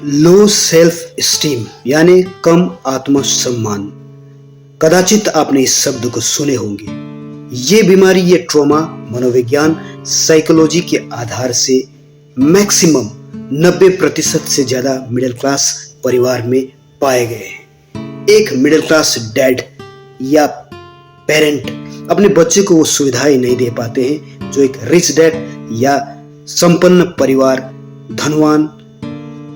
Low self esteem यानी कम आत्मसम्मान। कदाचित आपने इस शब्द को सुने होंगे। ये बीमारी, ये ट्रॉमा मनोविज्ञान साइकोलॉजी के आधार से मैक्सिमम 90% से ज्यादा मिडिल क्लास परिवार में पाए गए हैं। एक मिडिल क्लास डैड या पेरेंट अपने बच्चे को वो सुविधाएं नहीं दे पाते हैं जो एक रिच डैड या संपन्न परिवार, धनवान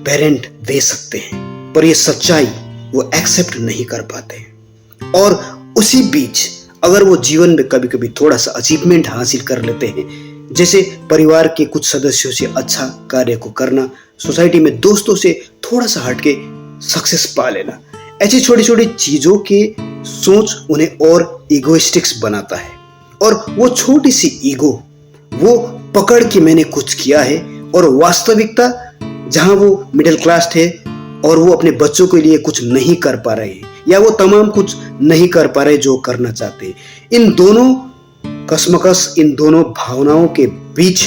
पेरेंट दे सकते हैं। पर ये सच्चाई वो एक्सेप्ट नहीं कर पाते हैं। और उसी बीच अगर वो जीवन में कभी कभी थोड़ा सा अचीवमेंट हासिल कर लेते हैं, जैसे परिवार के कुछ सदस्यों से अच्छा कार्य को करना, सोसाइटी में दोस्तों से थोड़ा सा हटके सक्सेस पा लेना, ऐसी छोटी छोटी चीजों के सोच उन्हें और इगोइस्टिक्स बनाता है। और वो छोटी सी ईगो वो पकड़ के मैंने कुछ किया है, और वास्तविकता जहां वो मिडिल क्लास थे और वो अपने बच्चों के लिए कुछ नहीं कर पा रहे हैं, या वो तमाम कुछ नहीं कर पा रहे जो करना चाहते हैं। इन दोनों कसमकस, इन दोनों भावनाओं के बीच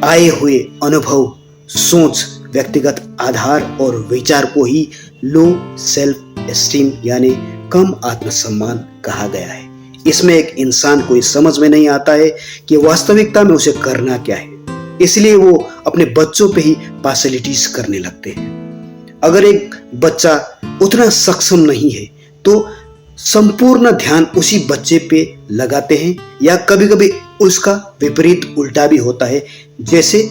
आए हुए अनुभव, सोच, व्यक्तिगत आधार और विचार को ही लो सेल्फ एस्टीम यानी कम आत्मसम्मान कहा गया है। इसमें एक इंसान को समझ में नहीं आता है कि वास्तविकता में उसे करना क्या है, इसलिए वो अपने बच्चों पे ही पार्शलिटीज करने लगते हैं। अगर एक बच्चा उतना सक्षम नहीं है तो संपूर्ण ध्यान उसी बच्चे पे लगाते हैं, या कभी कभी उसका विपरीत उल्टा भी होता है। जैसे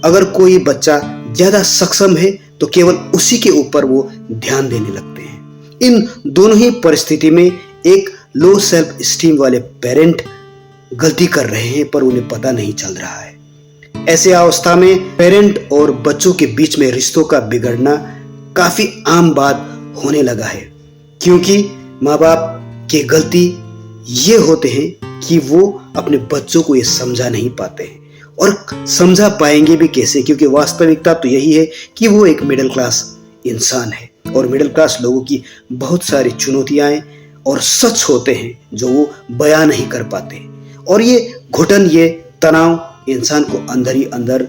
अगर कोई बच्चा ज्यादा सक्षम है तो केवल उसी के ऊपर वो ध्यान देने लगते हैं। इन दोनों ही परिस्थिति में एक लो सेल्फ स्टीम वाले पेरेंट गलती कर रहे हैं, पर उन्हें पता नहीं चल रहा है। ऐसे अवस्था में पेरेंट और बच्चों के बीच में रिश्तों का बिगड़ना काफी आम बात होने लगा है, क्योंकि माँ बाप की गलती ये होते हैं कि वो अपने बच्चों को ये समझा नहीं पाते हैं, और समझा पाएंगे भी कैसे, क्योंकि वास्तविकता तो यही है कि वो एक मिडिल क्लास इंसान है, और मिडिल क्लास लोगों की बहुत सारी चुनौतियां और सच होते हैं जो वो बयां नहीं कर पाते। और ये घुटन, ये तनाव इंसान को अंदर ही अंदर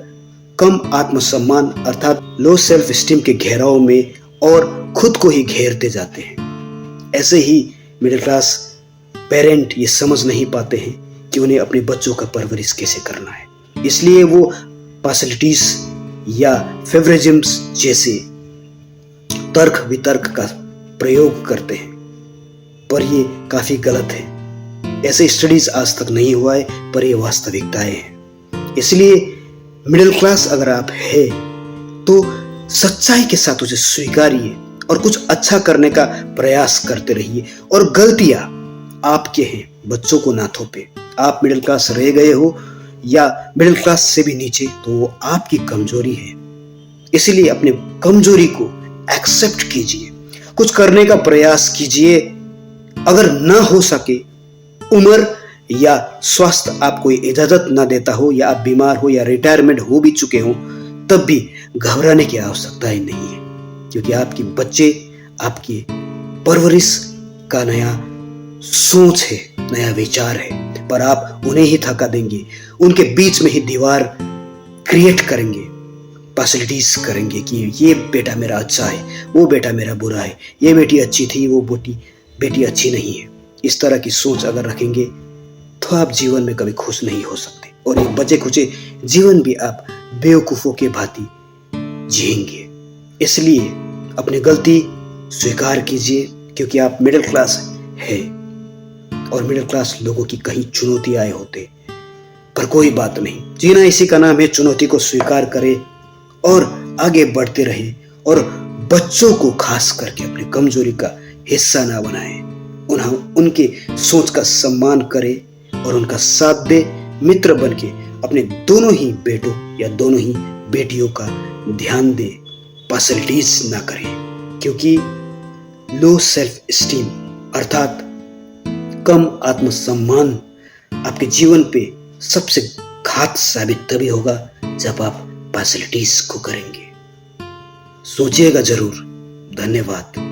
कम आत्मसम्मान अर्थात लो सेल्फ स्टीम के घेराव में और खुद को ही घेरते जाते हैं। ऐसे ही मिडिल क्लास पेरेंट ये समझ नहीं पाते हैं कि उन्हें अपने बच्चों का परवरिश कैसे करना है, इसलिए वो पार्शलिटीज या फेवरिज्म्स जैसे तर्क वितर्क का प्रयोग करते हैं, पर ये काफी गलत है। ऐसे स्टडीज आज तक नहीं हुआ है, पर ये वास्तविकताएं हैं। इसलिए मिडिल क्लास अगर आप है तो सच्चाई के साथ उसे स्वीकारिए और कुछ अच्छा करने का प्रयास करते रहिए। और गलतियां आपके हैं, बच्चों को ना थोपे। आप मिडिल क्लास रह गए हो या मिडिल क्लास से भी नीचे, तो वो आपकी कमजोरी है। इसलिए अपने कमजोरी को एक्सेप्ट कीजिए, कुछ करने का प्रयास कीजिए। अगर ना हो सके, उम्र या स्वास्थ्य आपको इजाजत ना देता हो, या आप बीमार हो या रिटायरमेंट हो भी चुके हो, तब भी घबराने की आवश्यकता ही नहीं है, क्योंकि आपके बच्चे आपकी परवरिश का नया सोच है, नया विचार है। पर आप उन्हें ही थका देंगे, उनके बीच में ही दीवार क्रिएट करेंगे, पार्शलिटीज करेंगे कि ये बेटा मेरा अच्छा है, वो बेटा मेरा बुरा है, ये बेटी अच्छी थी, वो बेटी अच्छी नहीं है। इस तरह की सोच अगर रखेंगे तो आप जीवन में कभी खुश नहीं हो सकते, और एक बचे खुचे जीवन भी आप बेवकूफों के भांति जिएंगे। इसलिए अपनी गलती स्वीकार कीजिए, क्योंकि आप मिडिल क्लास है, और मिडिल क्लास लोगों की कहीं चुनौती आए होते, पर कोई बात नहीं। जीना इसी का नाम है, चुनौती को स्वीकार करें और आगे बढ़ते रहे, और बच्चों को खास करके अपनी कमजोरी का हिस्सा ना बनाएं। उनके सोच का सम्मान करें और उनका साथ दे, मित्र बन के अपने दोनों ही बेटों या दोनों ही बेटियों का ध्यान दे, पार्शलिटीज ना करें। क्योंकि लो सेल्फ स्टीम अर्थात कम आत्मसम्मान आपके जीवन पे सबसे घात साबित तभी होगा जब आप पार्शलिटीज को करेंगे। सोचिएगा जरूर। धन्यवाद।